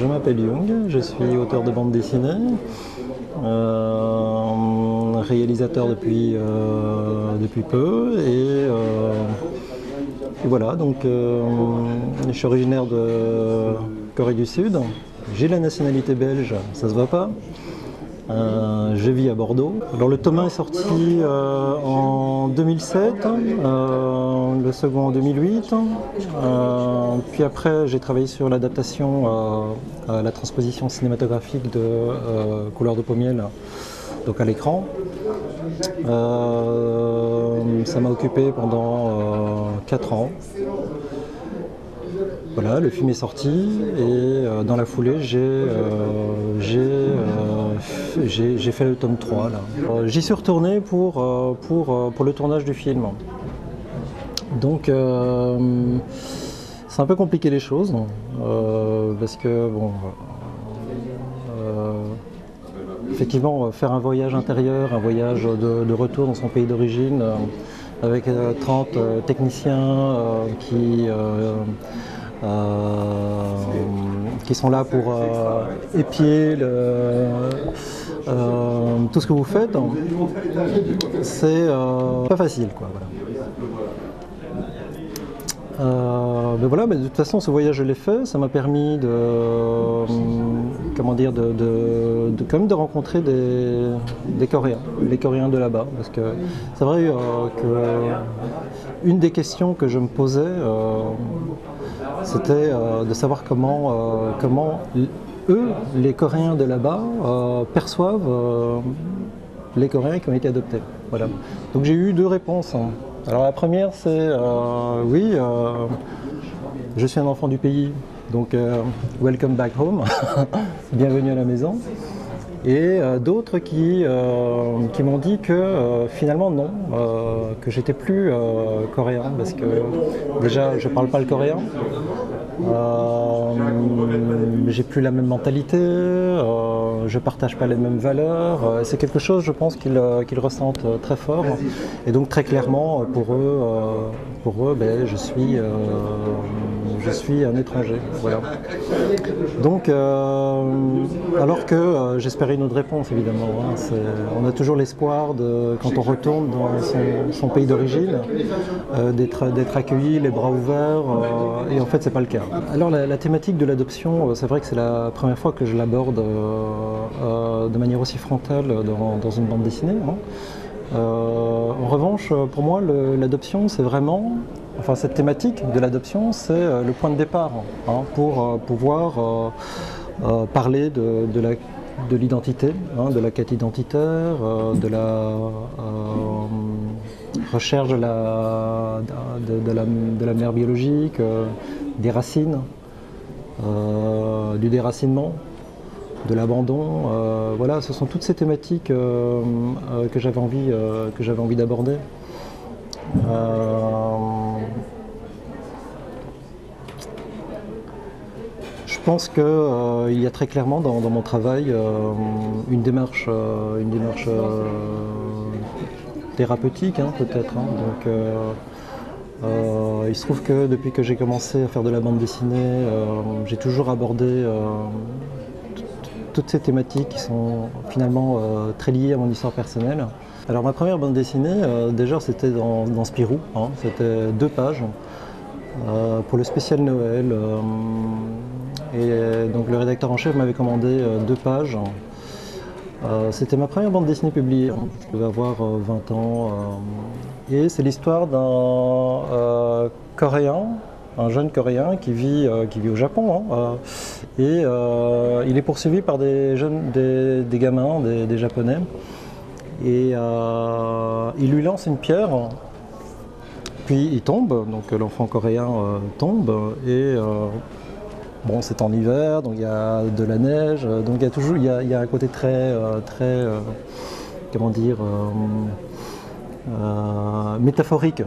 je m'appelle Young, je suis auteur de bande dessinée, réalisateur depuis peu et voilà, donc je suis originaire de Corée du Sud, j'ai la nationalité belge, ça se voit pas. Je vis à Bordeaux. Alors le tome 1 est sorti en 2007, le second en 2008. Puis après j'ai travaillé sur l'adaptation, la transposition cinématographique de Couleur de peau miel, donc à l'écran. Ça m'a occupé pendant 4 ans. Voilà, le film est sorti et dans la foulée j'ai fait le tome 3 là. J'y suis retourné pour le tournage du film. Donc c'est un peu compliqué les choses parce que bon, effectivement faire un voyage intérieur, un voyage de retour dans son pays d'origine avec 30 techniciens qui sont là pour épier tout ce que vous faites, c'est pas facile, quoi, voilà. Mais de toute façon, ce voyage je l'ai fait, ça m'a permis quand même de rencontrer des Coréens, les Coréens de là-bas, parce que c'est vrai que une des questions que je me posais, c'était de savoir comment eux, les Coréens de là-bas, perçoivent les Coréens qui ont été adoptés. Voilà. Donc j'ai eu 2 réponses. Alors la première c'est oui, je suis un enfant du pays, donc welcome back home, bienvenue à la maison. Et d'autres qui m'ont dit que finalement non, que j'étais plus coréen, parce que déjà je parle pas le coréen, j'ai plus la même mentalité, je partage pas les mêmes valeurs, c'est quelque chose je pense qu'ils ressentent très fort, et donc très clairement pour eux ben, je suis un étranger, voilà. Donc alors que j'espérais une autre réponse évidemment, hein, on a toujours l'espoir quand on retourne dans son pays d'origine d'être accueilli les bras ouverts, et en fait c'est pas le cas. Alors la thématique de l'adoption, c'est vrai que c'est la première fois que je l'aborde de manière aussi frontale dans une bande dessinée, hein. En revanche, pour moi, l'adoption, c'est vraiment, enfin cette thématique de l'adoption, c'est le point de départ, hein, pour pouvoir parler de l'identité, hein, de la quête identitaire, de la recherche de la mère biologique, des racines, du déracinement, de l'abandon, voilà, ce sont toutes ces thématiques que j'avais envie d'aborder. Je pense qu'il y a très clairement dans mon travail une démarche thérapeutique, hein, peut-être, hein. Donc, il se trouve que depuis que j'ai commencé à faire de la bande dessinée, j'ai toujours abordé toutes ces thématiques qui sont finalement très liées à mon histoire personnelle. Alors ma première bande dessinée, déjà c'était dans Spirou, hein, c'était 2 pages pour le spécial Noël. Et donc le rédacteur en chef m'avait commandé 2 pages. C'était ma première bande dessinée publiée, je devais avoir 20 ans. Et c'est l'histoire d'un Coréen, un jeune Coréen qui vit au Japon, hein, et il est poursuivi par des gamins, des Japonais, et il lui lance une pierre, puis il tombe, donc l'enfant coréen tombe, et bon, c'est en hiver, donc il y a de la neige, donc il y a un côté très comment dire, métaphorique.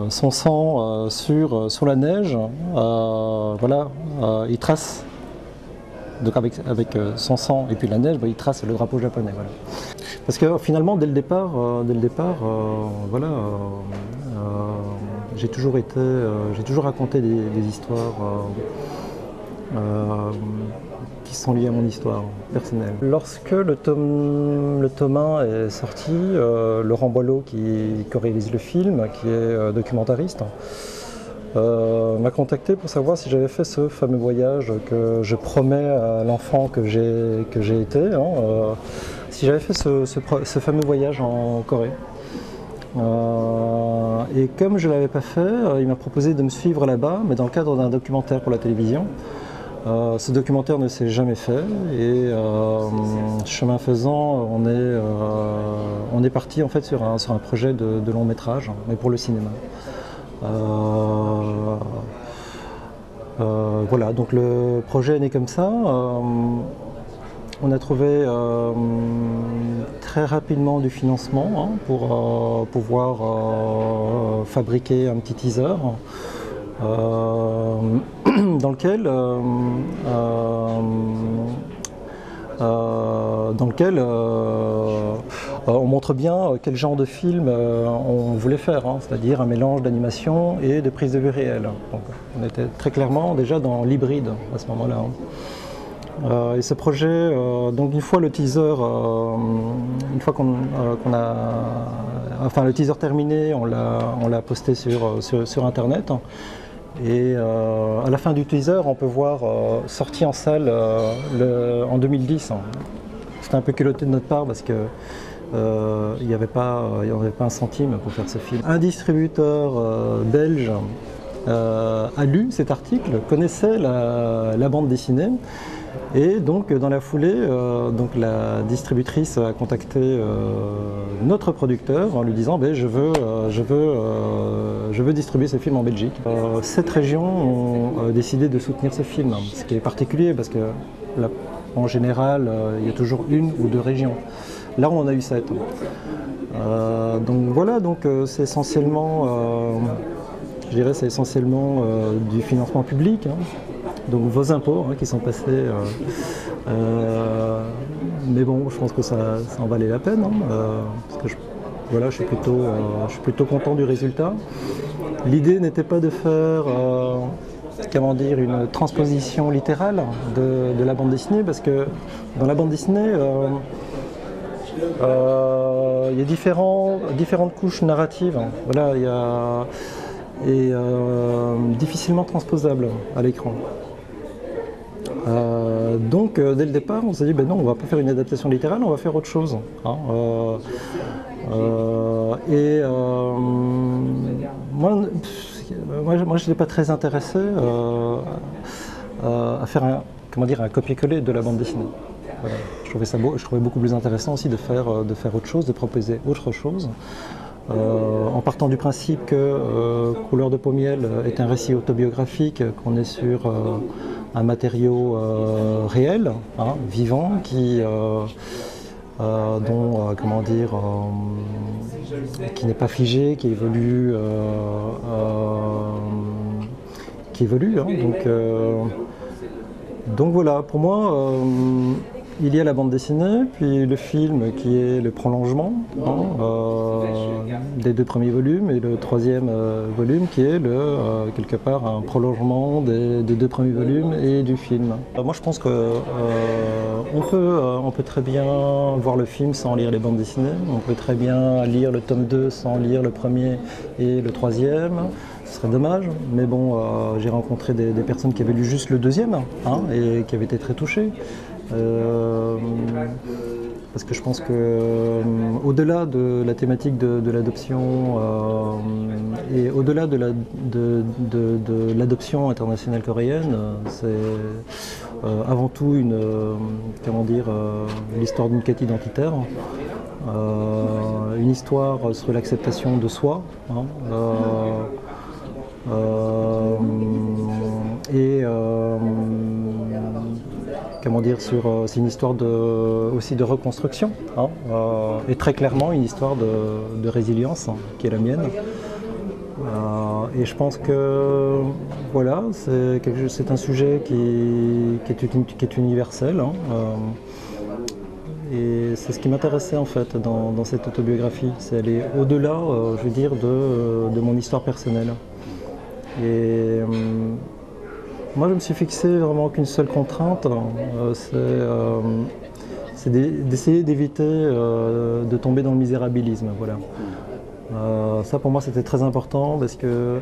Son sang sur la neige, voilà, il trace, donc avec son sang et puis la neige, il trace le drapeau japonais. Voilà. Parce que finalement, dès le départ, voilà, j'ai toujours raconté des histoires qui sont liées à mon histoire personnelle. Lorsque le tome 1 est sorti, Laurent Boileau, qui co-réalise le film, qui est documentariste, m'a contacté pour savoir si j'avais fait ce fameux voyage que je promets à l'enfant que j'ai été, si j'avais fait ce fameux voyage en Corée. Et comme je ne l'avais pas fait, il m'a proposé de me suivre là-bas, mais dans le cadre d'un documentaire pour la télévision. Ce documentaire ne s'est jamais fait et chemin faisant, on est parti en fait sur un projet de long métrage, mais pour le cinéma. Voilà, donc le projet est né comme ça. On a trouvé très rapidement du financement pour pouvoir fabriquer un petit teaser dans lequel on montre bien quel genre de film on voulait faire, c'est-à-dire un mélange d'animation et de prise de vue réelle. Donc, on était très clairement déjà dans l'hybride à ce moment-là. Et ce projet, donc une fois le teaser, une fois le teaser terminé, on l'a posté sur Internet. Et à la fin du teaser, on peut voir sorti en salle en 2010. C'était un peu culotté de notre part parce que il n'y avait pas un centime pour faire ce film. Un distributeur belge a lu cet article, connaissait la bande dessinée. Et donc dans la foulée, la distributrice a contacté notre producteur en lui disant je veux distribuer ce film en Belgique. 7 régions ont décidé de soutenir ce film, ce qui est particulier parce que en général il y a toujours 1 ou 2 régions. Là on en a eu 7. Donc voilà, c'est essentiellement, je dirais, c'est essentiellement du financement public. Donc vos impôts qui sont passés, mais bon, je pense que ça en valait la peine, parce que je suis plutôt content du résultat. L'idée n'était pas de faire une transposition littérale de la bande dessinée, parce que dans la bande dessinée, il y a différentes couches narratives. Voilà, et difficilement transposables à l'écran. Donc dès le départ on s'est dit non, on va pas faire une adaptation littérale, on va faire autre chose. Moi je n'étais pas très intéressé à faire un copier-coller de la bande dessinée. Voilà. Je trouvais beaucoup plus intéressant aussi de faire autre chose, de proposer autre chose. En partant du principe que Couleur de peau miel est un récit autobiographique, qu'on est sur un matériau réel, vivant, qui n'est pas figé, qui évolue, donc voilà, pour moi, il y a la bande dessinée, puis le film qui est le prolongement des 2 premiers volumes, et le 3e volume qui est quelque part un prolongement des 2 premiers volumes et du film. Moi je pense que on peut très bien voir le film sans lire les bandes dessinées, on peut très bien lire le tome 2 sans lire le premier et le 3e. Ce serait dommage, mais bon, j'ai rencontré des personnes qui avaient lu juste le 2e et qui avaient été très touchées. Parce que je pense que au-delà de la thématique de l'adoption et au-delà de l'adoption internationale coréenne, c'est avant tout l'histoire d'une quête identitaire, une histoire sur l'acceptation de soi. C'est une histoire aussi de reconstruction, et très clairement une histoire de résilience qui est la mienne. Et je pense que voilà, c'est un sujet qui est universel. Et c'est ce qui m'intéressait en fait dans cette autobiographie, c'est aller au-delà, je veux dire, de mon histoire personnelle. Et moi je me suis fixé vraiment qu'une seule contrainte, c'est d'essayer d'éviter de tomber dans le misérabilisme. Voilà. Ça pour moi c'était très important parce que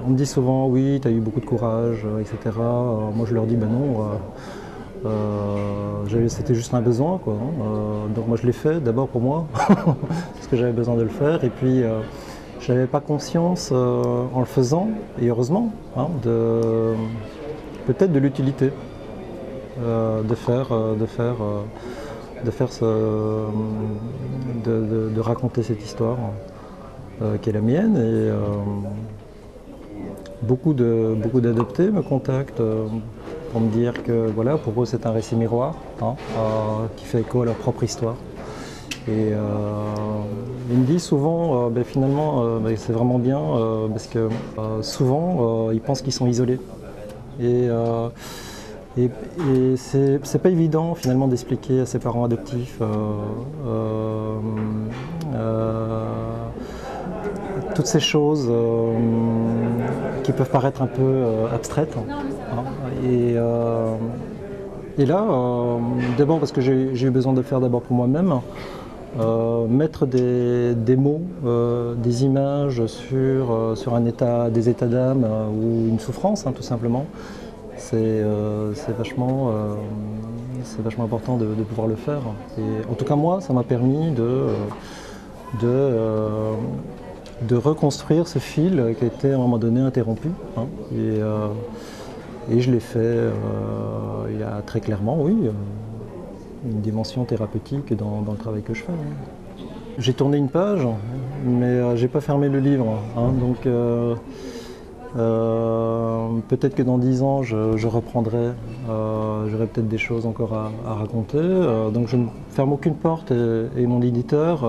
on me dit souvent oui tu as eu beaucoup de courage, etc. Moi je leur dis ben non, c'était juste un besoin quoi. Donc moi je l'ai fait d'abord pour moi parce que j'avais besoin de le faire et puis je n'avais pas conscience en le faisant et heureusement hein, peut-être de l'utilité de raconter cette histoire qui est la mienne et beaucoup d'adoptés me contactent pour me dire que voilà, pour eux c'est un récit miroir hein, qui fait écho à leur propre histoire. Et ils me disent souvent ben, finalement c'est vraiment bien parce que souvent ils pensent qu'ils sont isolés. Et c'est pas évident finalement d'expliquer à ses parents adoptifs toutes ces choses qui peuvent paraître un peu abstraites. Hein. Et là, d'abord parce que j'ai eu besoin de le faire d'abord pour moi-même, mettre des mots, des images sur des états d'âme ou une souffrance hein, tout simplement. C'est vachement important de pouvoir le faire. Et en tout cas moi, ça m'a permis de reconstruire ce fil qui a été à un moment donné interrompu. Hein. Et je l'ai fait il y a très clairement, oui, une dimension thérapeutique dans le travail que je fais. Hein. J'ai tourné une page, mais j'ai pas fermé le livre. Hein. Donc peut-être que dans 10 ans je reprendrai, j'aurai peut-être des choses encore à raconter, donc je ne ferme aucune porte et mon éditeur,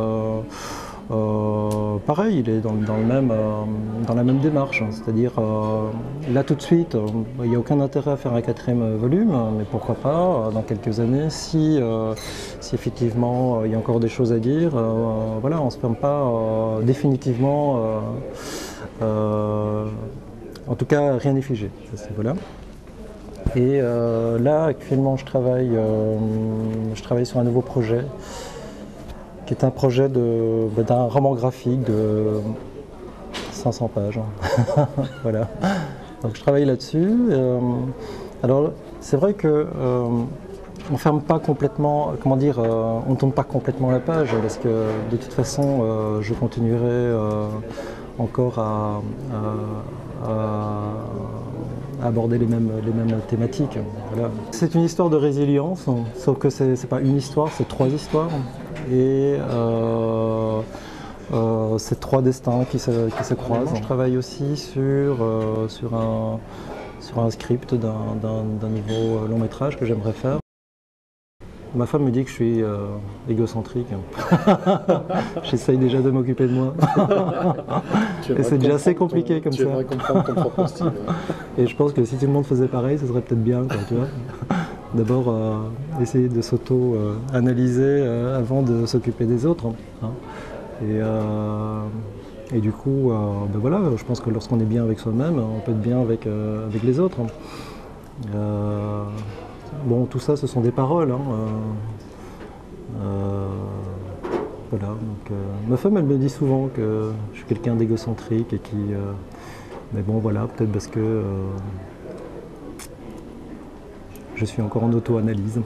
pareil, il est dans la même démarche, hein, c'est-à-dire là tout de suite, il n'y a aucun intérêt à faire un 4e volume, mais pourquoi pas dans quelques années, si effectivement il y a encore des choses à dire, voilà, on ne se ferme pas définitivement. En tout cas, rien n'est figé. Voilà. Et là, actuellement, je travaille sur un nouveau projet, qui est un projet d'un roman graphique de 500 pages. Voilà. Donc je travaille là-dessus. Alors, c'est vrai que on ferme pas complètement, comment dire, on ne tourne pas complètement la page, parce que de toute façon, je continuerai encore à aborder les mêmes thématiques. Voilà. C'est une histoire de résilience, sauf que c'est pas une histoire, c'est 3 histoires. Et c'est 3 destins qui se croisent. Je travaille aussi sur un script d'un nouveau long métrage que j'aimerais faire. Ma femme me dit que je suis égocentrique. J'essaye déjà de m'occuper de moi. Et c'est déjà assez compliqué comme ça. Tu aimerais comprendre ton propre style. Et je pense que si tout le monde faisait pareil, ce serait peut-être bien, quoi, tu vois. D'abord, essayer de s'auto-analyser avant de s'occuper des autres. Hein. Et du coup, ben voilà, je pense que lorsqu'on est bien avec soi-même, on peut être bien avec les autres. Bon, tout ça, ce sont des paroles. Hein. Voilà. Donc, ma femme, elle me dit souvent que je suis quelqu'un d'égocentrique et qui. Mais bon, voilà, peut-être parce que je suis encore en auto-analyse.